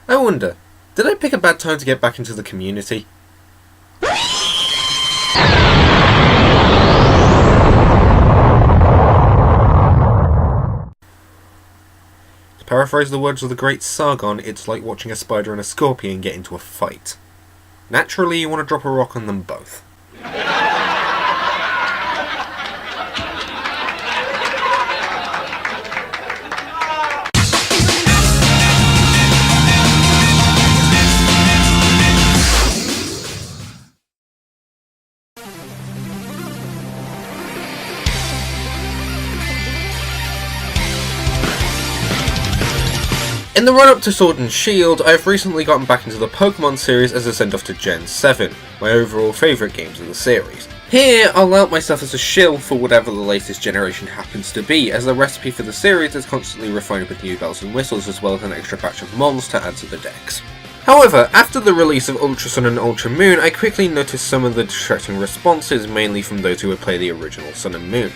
I wonder, did I pick a bad time to get back into the community? To paraphrase the words of the great Sargon, it's like watching a spider and a scorpion get into a fight. Naturally, you want to drop a rock on them both. In the run-up to Sword and Shield, I have recently gotten back into the Pokemon series as a send-off to Gen 7, my overall favourite games in the series. Here, I'll out myself as a shill for whatever the latest generation happens to be, as the recipe for the series is constantly refined with new bells and whistles as well as an extra batch of mons to add to the decks. However, after the release of Ultra Sun and Ultra Moon, I quickly noticed some of the distracting responses, mainly from those who would play the original Sun and Moon.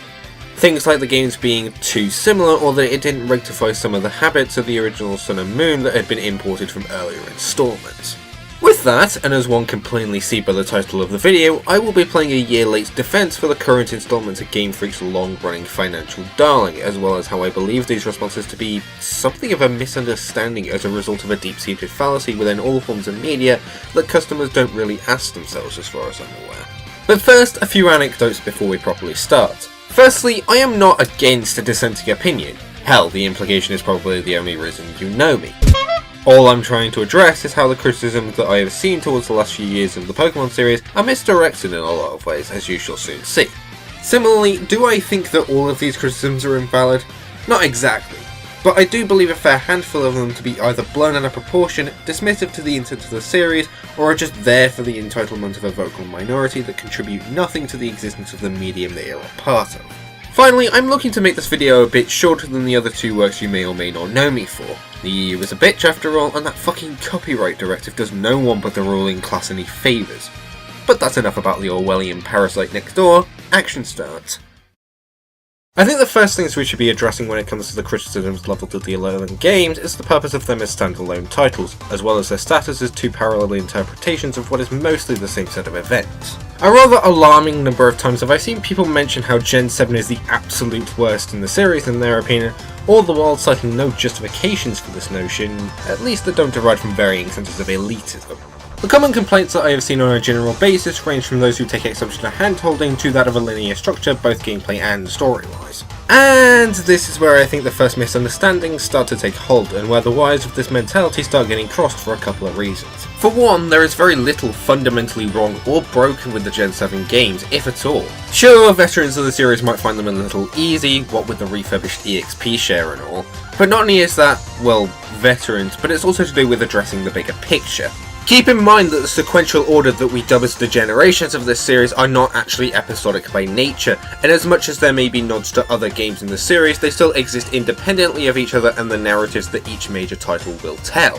Things like the games being too similar, or that it didn't rectify some of the habits of the original Sun and Moon that had been imported from earlier installments. With that, and as one can plainly see by the title of the video, I will be playing a year late defense for the current installment of Game Freak's long-running financial darling, as well as how I believe these responses to be something of a misunderstanding as a result of a deep-seated fallacy within all forms of media that customers don't really ask themselves as far as I'm aware. But first, a few anecdotes before we properly start. Firstly, I am not against a dissenting opinion. Hell, the implication is probably the only reason you know me. All I'm trying to address is how the criticisms that I have seen towards the last few years of the Pokemon series are misdirected in a lot of ways, as you shall soon see. Similarly, do I think that all of these criticisms are invalid? Not exactly, but I do believe a fair handful of them to be either blown out of proportion, dismissive to the intent of the series, or are just there for the entitlement of a vocal minority that contribute nothing to the existence of the medium they are a part of. Finally, I'm looking to make this video a bit shorter than the other two works you may or may not know me for. The EU is a bitch after all, and that fucking copyright directive does no one but the ruling class any favours. But that's enough about the Orwellian parasite next door. Action starts. I think the first things we should be addressing when it comes to the criticisms levelled at the 11 games is the purpose of them as standalone titles, as well as their status as two parallel interpretations of what is mostly the same set of events. A rather alarming number of times have I seen people mention how Gen 7 is the absolute worst in the series in their opinion, all the while citing no justifications for this notion, at least that don't derive from varying centres of elitism. The common complaints that I have seen on a general basis range from those who take exception to hand-holding to that of a linear structure, both gameplay and story-wise. And this is where I think the first misunderstandings start to take hold, and where the wires of this mentality start getting crossed for a couple of reasons. For one, there is very little fundamentally wrong or broken with the Gen 7 games, if at all. Sure, veterans of the series might find them a little easy, what with the refurbished EXP share and all, but not only is that, well, veterans, but it's also to do with addressing the bigger picture. Keep in mind that the sequential order that we dub as the generations of this series are not actually episodic by nature, and as much as there may be nods to other games in the series, they still exist independently of each other and the narratives that each major title will tell.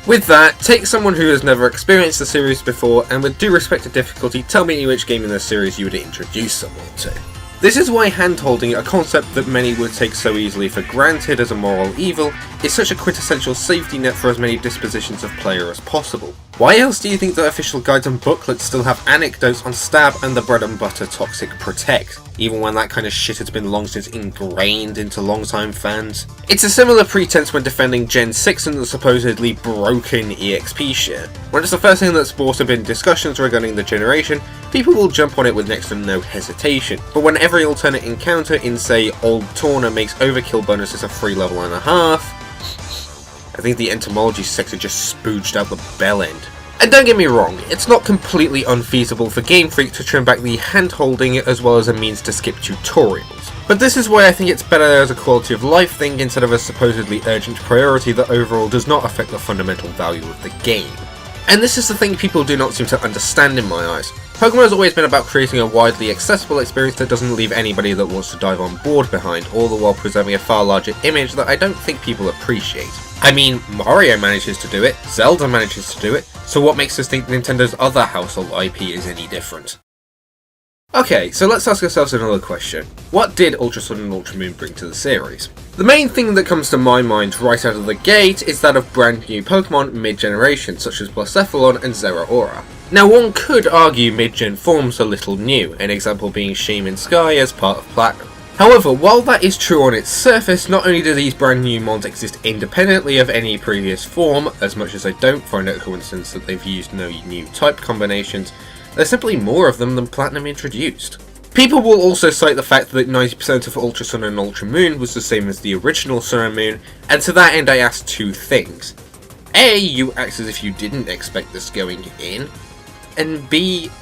With that, take someone who has never experienced the series before, and with due respect to difficulty, tell me which game in the series you would introduce someone to. This is why hand-holding, a concept that many would take so easily for granted as a moral evil, is such a quintessential safety net for as many dispositions of player as possible. Why else do you think that official guides and booklets still have anecdotes on stab and the bread and butter toxic protect, even when that kind of shit has been long since ingrained into long-time fans? It's a similar pretense when defending Gen 6 and the supposedly broken EXP share. When it's the first thing that's brought up in discussions regarding the generation, people will jump on it with next to no hesitation, but when every alternate encounter in, say, Old Torna makes overkill bonuses a free level and a half, I think the entomology sector just spooged out the bell end. And don't get me wrong, it's not completely unfeasible for Game Freak to trim back the hand-holding as well as a means to skip tutorials. But this is why I think it's better as a quality of life thing instead of a supposedly urgent priority that overall does not affect the fundamental value of the game. And this is the thing people do not seem to understand in my eyes. Pokemon has always been about creating a widely accessible experience that doesn't leave anybody that wants to dive on board behind, all the while preserving a far larger image that I don't think people appreciate. I mean, Mario manages to do it, Zelda manages to do it, so what makes us think Nintendo's other household IP is any different? Okay, so let's ask ourselves another question. What did Ultra Sun and Ultra Moon bring to the series? The main thing that comes to my mind right out of the gate is that of brand new Pokemon mid-generation, such as Blacephalon and Zeraora. Now one could argue mid-gen forms are little new, an example being Shaman Sky as part of Platinum. However, while that is true on its surface, not only do these brand new mons exist independently of any previous form, as much as I don't find it a coincidence that they've used no new type combinations, there's simply more of them than Platinum introduced. People will also cite the fact that 90% of Ultra Sun and Ultra Moon was the same as the original Sun and Moon, and to that end I ask two things. A, you act as if you didn't expect this going in, and B,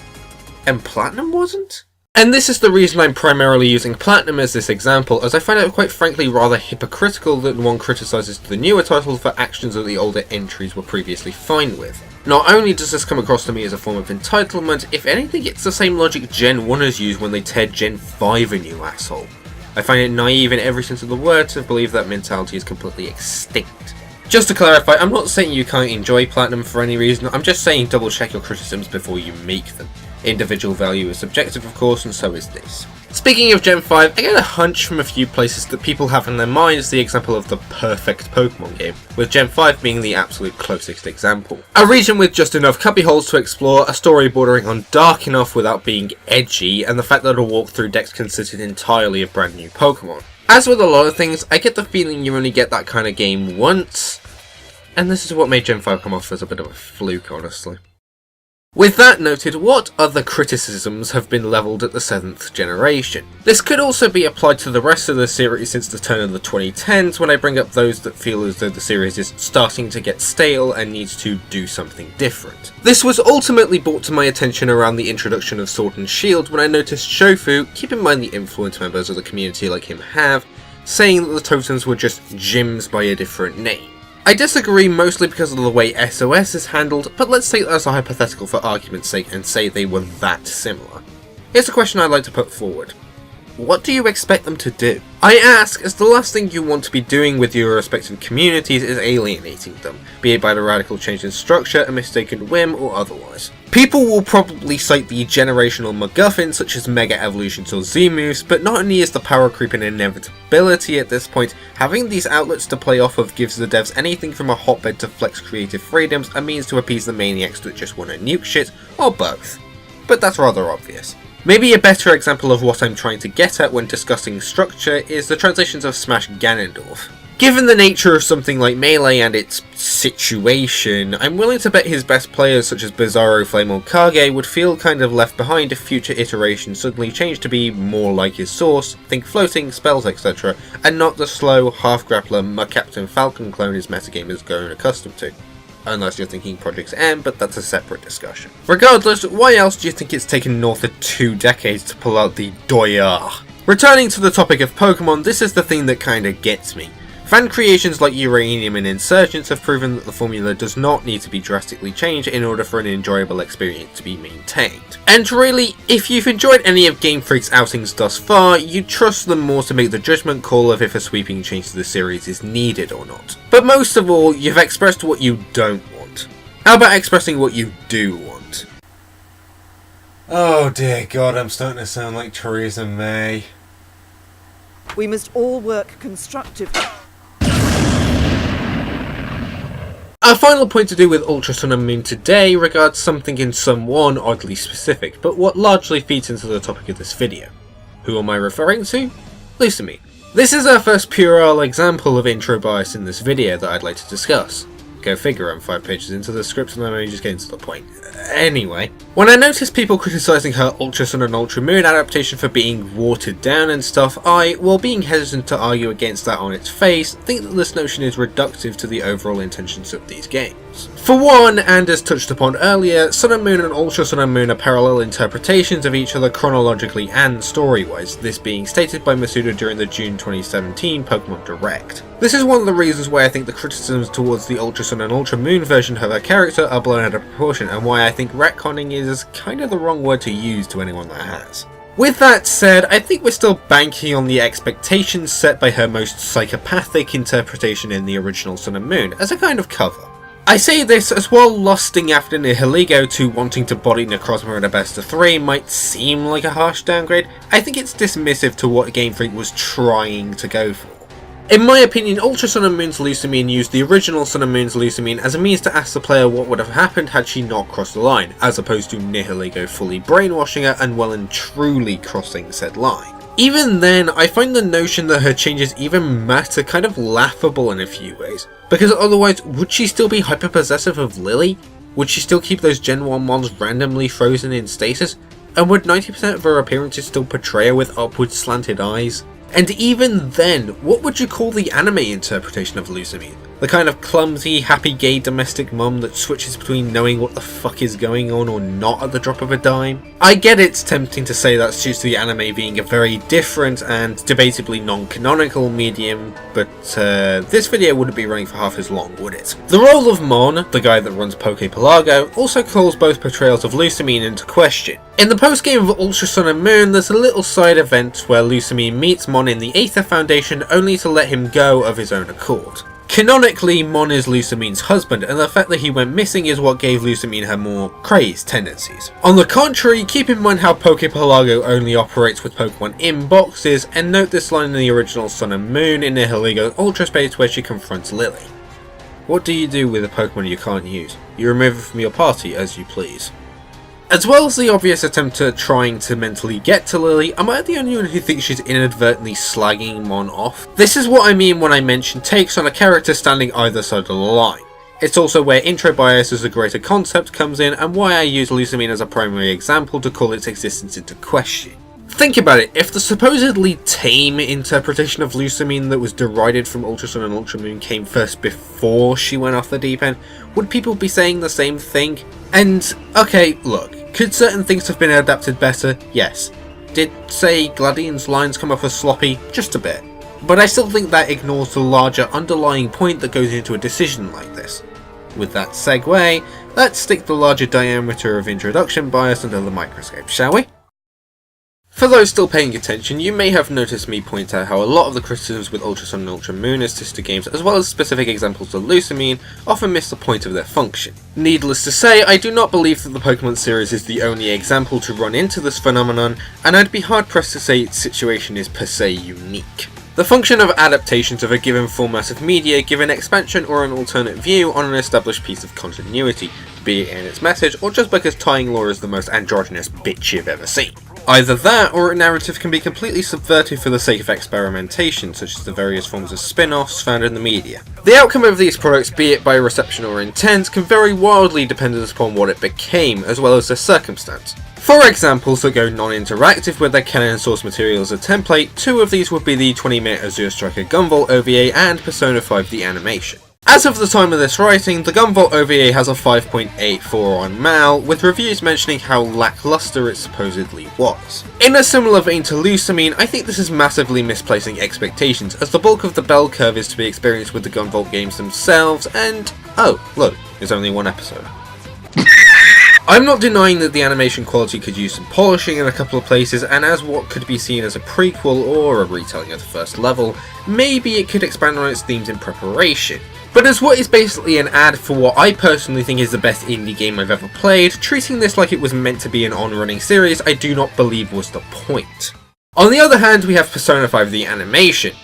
and Platinum wasn't? And this is the reason I'm primarily using Platinum as this example, as I find it quite frankly rather hypocritical that one criticises the newer titles for actions that the older entries were previously fine with. Not only does this come across to me as a form of entitlement, if anything it's the same logic Gen 1ers use when they tear Gen 5 a new asshole. I find it naive in every sense of the word to believe that mentality is completely extinct. Just to clarify, I'm not saying you can't enjoy Platinum for any reason, I'm just saying double check your criticisms before you make them. Individual value is subjective of course, and so is this. Speaking of Gen 5, I get a hunch from a few places that people have in their minds the example of the perfect Pokemon game, with Gen 5 being the absolute closest example. A region with just enough cubbyholes to explore, a story bordering on dark enough without being edgy, and the fact that a walkthrough deck consisted entirely of brand new Pokemon. As with a lot of things, I get the feeling you only get that kind of game once, and this is what made Gen 5 come off as a bit of a fluke, honestly. With that noted, what other criticisms have been levelled at the 7th generation? This could also be applied to the rest of the series since the turn of the 2010s when I bring up those that feel as though the series is starting to get stale and needs to do something different. This was ultimately brought to my attention around the introduction of Sword and Shield when I noticed Shofu, keep in mind the influence members of the community like him have, saying that the totems were just gyms by a different name. I disagree mostly because of the way SOS is handled, but let's take that as a hypothetical for argument's sake and say they were that similar. Here's a question I'd like to put forward. What do you expect them to do? I ask, as the last thing you want to be doing with your respective communities is alienating them, be it by the radical change in structure, a mistaken whim, or otherwise. People will probably cite the generational MacGuffin such as Mega Evolutions or Z-moves, but not only is the power creep an inevitability at this point, having these outlets to play off of gives the devs anything from a hotbed to flex creative freedoms, a means to appease the maniacs that just want to nuke shit, or both. But that's rather obvious. Maybe a better example of what I'm trying to get at when discussing structure is the transitions of Smash Ganondorf. Given the nature of something like Melee and its situation, I'm willing to bet his best players such as Bizarro, Flame or Kage would feel kind of left behind if future iterations suddenly changed to be more like his source, think floating, spells etc, and not the slow, half-grappler Captain Falcon clone his metagame is grown accustomed to. Unless you're thinking Project M, but that's a separate discussion. Regardless, why else do you think it's taken North of 2 decades to pull out the Doya? Returning to the topic of Pokemon, this is the thing that kinda gets me. Fan creations like Uranium and Insurgents have proven that the formula does not need to be drastically changed in order for an enjoyable experience to be maintained. And really, if you've enjoyed any of Game Freak's outings thus far, you'd trust them more to make the judgment call of if a sweeping change to the series is needed or not. But most of all, you've expressed what you don't want. How about expressing what you do want? Oh dear God, I'm starting to sound like Theresa May. We must all work constructively. Our final point to do with Ultra Sun and Moon today regards something in someone oddly specific, but what largely feeds into the topic of this video. Who am I referring to? Lusamine. This is our first puerile example of intro bias in this video that I'd like to discuss. Go figure, I'm 5 pages into the script and I'm only just getting to the point. Anyway, when I noticed people criticising her Ultra Sun and Ultra Moon adaptation for being watered down and stuff, I, while being hesitant to argue against that on its face, think that this notion is reductive to the overall intentions of these games. For one, and as touched upon earlier, Sun and Moon and Ultra Sun and Moon are parallel interpretations of each other chronologically and story-wise, this being stated by Masuda during the June 2017 Pokemon Direct. This is one of the reasons why I think the criticisms towards the Ultra Sun and Ultra Moon version of her character are blown out of proportion, and why I think retconning is kind of the wrong word to use to anyone that has. With that said, I think we're still banking on the expectations set by her most psychopathic interpretation in the original Sun and Moon as a kind of cover. I say this as while lusting after Nihilego to wanting to body Necrozma in a best of 3 might seem like a harsh downgrade, I think it's dismissive to what Game Freak was trying to go for. In my opinion, Ultra Sun and Moon's Lusamine used the original Sun and Moon's Lusamine as a means to ask the player what would have happened had she not crossed the line, as opposed to Nihilego fully brainwashing her and well and truly crossing said line. Even then, I find the notion that her changes even matter kind of laughable in a few ways, because otherwise, would she still be hyper-possessive of Lily? Would she still keep those Gen 1 mons randomly frozen in stasis? And would 90% of her appearances still portray her with upward slanted eyes? And even then, what would you call the anime interpretation of Lusamine? The kind of clumsy, happy gay domestic mum that switches between knowing what the fuck is going on or not at the drop of a dime? I get it's tempting to say that's due to the anime being a very different and debatably non-canonical medium, but this video wouldn't be running for half as long, would it? The role of Mon, the guy that runs Pokepelago, also calls both portrayals of Lusamine into question. In the post-game of Ultra Sun and Moon, there's a little side event where Lusamine meets Mon in the Aether Foundation only to let him go of his own accord. Canonically, Mon is Lusamine's husband, and the fact that he went missing is what gave Lusamine her more crazed tendencies. On the contrary, keep in mind how Pokepelago only operates with Pokemon in boxes, and note this line in the original Sun and Moon in Nihiligo's Ultra Space where she confronts Lily. What do you do with a Pokemon you can't use? You remove it from your party as you please. As well as the obvious attempt at trying to mentally get to Lily, am I the only one who thinks she's inadvertently slagging Mon off? This is what I mean when I mention takes on a character standing either side of the line. It's also where intro bias as a greater concept comes in, and why I use Lusamine as a primary example to call its existence into question. Think about it, if the supposedly tame interpretation of Lusamine that was derided from Ultra Sun and Ultra Moon came first before she went off the deep end, would people be saying the same thing? And, okay, look, could certain things have been adapted better? Yes. Did, say, Gladian's lines come off as sloppy? Just a bit. But I still think that ignores the larger underlying point that goes into a decision like this. With that segue, let's stick the larger diameter of introduction bias under the microscope, shall we? For those still paying attention, you may have noticed me point out how a lot of the criticisms with Ultra Sun and Ultra Moon as sister games, as well as specific examples of Lusamine, often miss the point of their function. Needless to say, I do not believe that the Pokemon series is the only example to run into this phenomenon, and I'd be hard pressed to say its situation is per se unique. The function of adaptations of a given format of media give an expansion or an alternate view on an established piece of continuity, be it in its message or just because tying lore is the most androgynous bitch you've ever seen. Either that, or a narrative can be completely subverted for the sake of experimentation, such as the various forms of spin-offs found in the media. The outcome of these products, be it by reception or intent, can vary wildly dependent upon what it became, as well as their circumstance. For examples that go non-interactive with their canon source material as a template, two of these would be the 20-minute Azure Striker Gunvolt OVA and Persona 5 the animation. As of the time of this writing, the Gunvolt OVA has a 5.84 on MAL, with reviews mentioning how lackluster it supposedly was. In a similar vein to Lusamine, I think this is massively misplacing expectations, as the bulk of the bell curve is to be experienced with the Gunvolt games themselves, and oh, look, there's only one episode. I'm not denying that the animation quality could use some polishing in a couple of places, and as what could be seen as a prequel or a retelling of the first level, maybe it could expand on its themes in preparation. But as what is basically an ad for what I personally think is the best indie game I've ever played, treating this like it was meant to be an on-running series I do not believe was the point. On the other hand, we have Persona 5 the animation.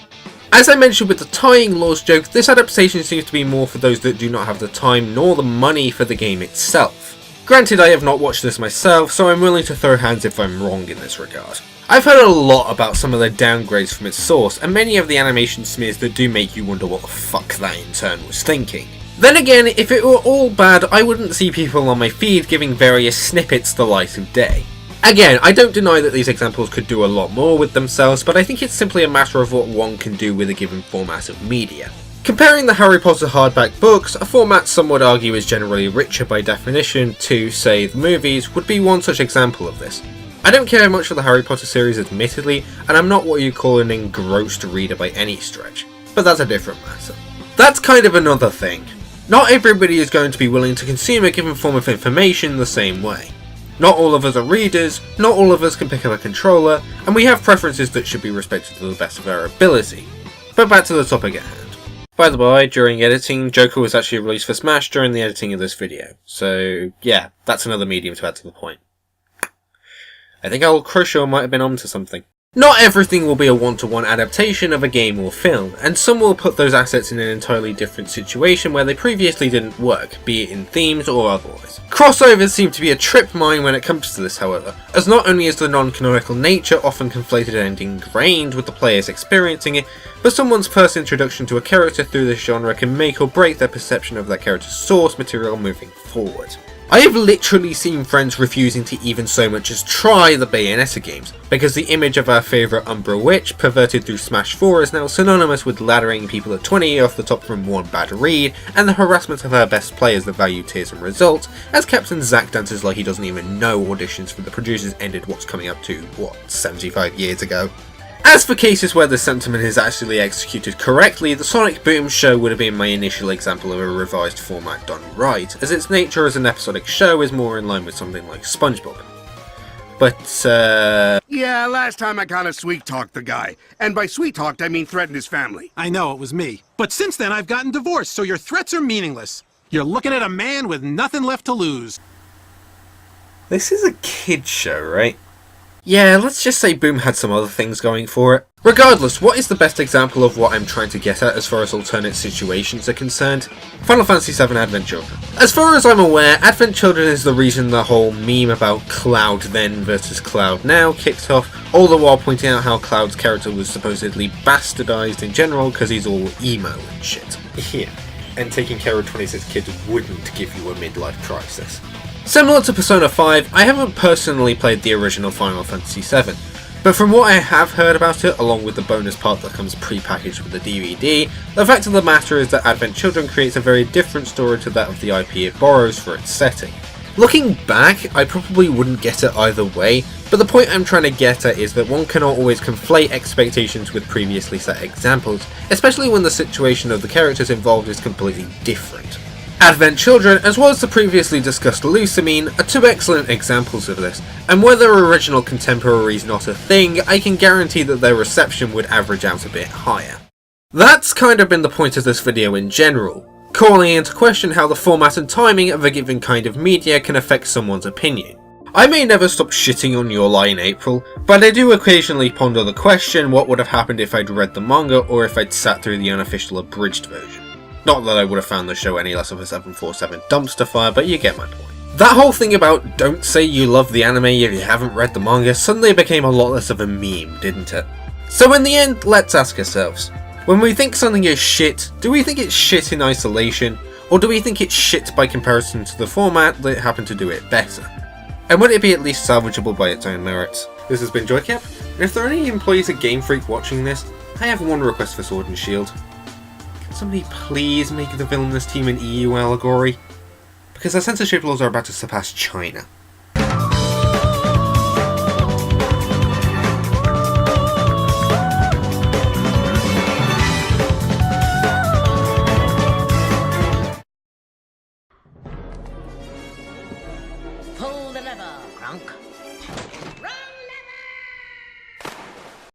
As I mentioned with the tying laws joke, this adaptation seems to be more for those that do not have the time nor the money for the game itself. Granted, I have not watched this myself, so I'm willing to throw hands if I'm wrong in this regard. I've heard a lot about some of the downgrades from its source, and many of the animation smears that do make you wonder what the fuck that intern was thinking. Then again, if it were all bad, I wouldn't see people on my feed giving various snippets the light of day. Again, I don't deny that these examples could do a lot more with themselves, but I think it's simply a matter of what one can do with a given format of media. Comparing the Harry Potter hardback books, a format some would argue is generally richer by definition, to, say, the movies, would be one such example of this. I don't care much for the Harry Potter series admittedly, and I'm not what you call an engrossed reader by any stretch, but that's a different matter. That's kind of another thing. Not everybody is going to be willing to consume a given form of information the same way. Not all of us are readers, not all of us can pick up a controller, and we have preferences that should be respected to the best of our ability. But back to the topic at hand. By the way, during editing, Joker was actually released for Smash during the editing of this video. So, yeah, that's another medium to add to the point. I think our Croshaw might have been onto something. Not everything will be a one-to-one adaptation of a game or film, and some will put those assets in an entirely different situation where they previously didn't work, be it in themes or otherwise. Crossovers seem to be a trip mine when it comes to this, however, as not only is the non-canonical nature often conflated and ingrained with the players experiencing it, but someone's first introduction to a character through this genre can make or break their perception of that character's source material moving forward. I have literally seen friends refusing to even so much as try the Bayonetta games, because the image of our favourite Umbra Witch, perverted through Smash 4, is now synonymous with laddering people at 20 off the top from one bad read, and the harassment of our best players that value tiers and results, as Captain Zack dances like he doesn't even know auditions for the producers ended what's coming up to, 75 years ago. As for cases where the sentiment is actually executed correctly, the Sonic Boom show would have been my initial example of a revised format done right, as its nature as an episodic show is more in line with something like SpongeBob. But, Yeah, last time I kinda sweet-talked the guy. And by sweet-talked, I mean threatened his family. I know, it was me. But since then, I've gotten divorced, so your threats are meaningless. You're looking at a man with nothing left to lose. This is a kid's show, right? Yeah, let's just say Boom had some other things going for it. Regardless, what is the best example of what I'm trying to get at as far as alternate situations are concerned? Final Fantasy VII Advent Children. As far as I'm aware, Advent Children is the reason the whole meme about Cloud then versus Cloud now kicked off, all the while pointing out how Cloud's character was supposedly bastardized in general because he's all emo and shit. Yeah, and taking care of 26 kids wouldn't give you a midlife crisis. Similar to Persona 5, I haven't personally played the original Final Fantasy VII, but from what I have heard about it, along with the bonus part that comes pre-packaged with the DVD, the fact of the matter is that Advent Children creates a very different story to that of the IP it borrows for its setting. Looking back, I probably wouldn't get it either way, but the point I'm trying to get at is that one cannot always conflate expectations with previously set examples, especially when the situation of the characters involved is completely different. Advent Children, as well as the previously discussed Lusamine, are two excellent examples of this, and where their original contemporary is not a thing, I can guarantee that their reception would average out a bit higher. That's kind of been the point of this video in general, calling into question how the format and timing of a given kind of media can affect someone's opinion. I may never stop shitting on Your Lie in April, but I do occasionally ponder the question what would have happened if I'd read the manga or if I'd sat through the unofficial abridged version. Not that I would have found the show any less of a 747 dumpster fire, but you get my point. That whole thing about don't say you love the anime if you haven't read the manga suddenly became a lot less of a meme, didn't it? So in the end, let's ask ourselves, when we think something is shit, do we think it's shit in isolation, or do we think it's shit by comparison to the format that happened to do it better? And would it be at least salvageable by its own merits? This has been JoyCap, and if there are any employees at Game Freak watching this, I have one request for Sword and Shield. Somebody please make the villainous team an EU allegory? Because our censorship laws are about to surpass China. Pull the lever, Kronk.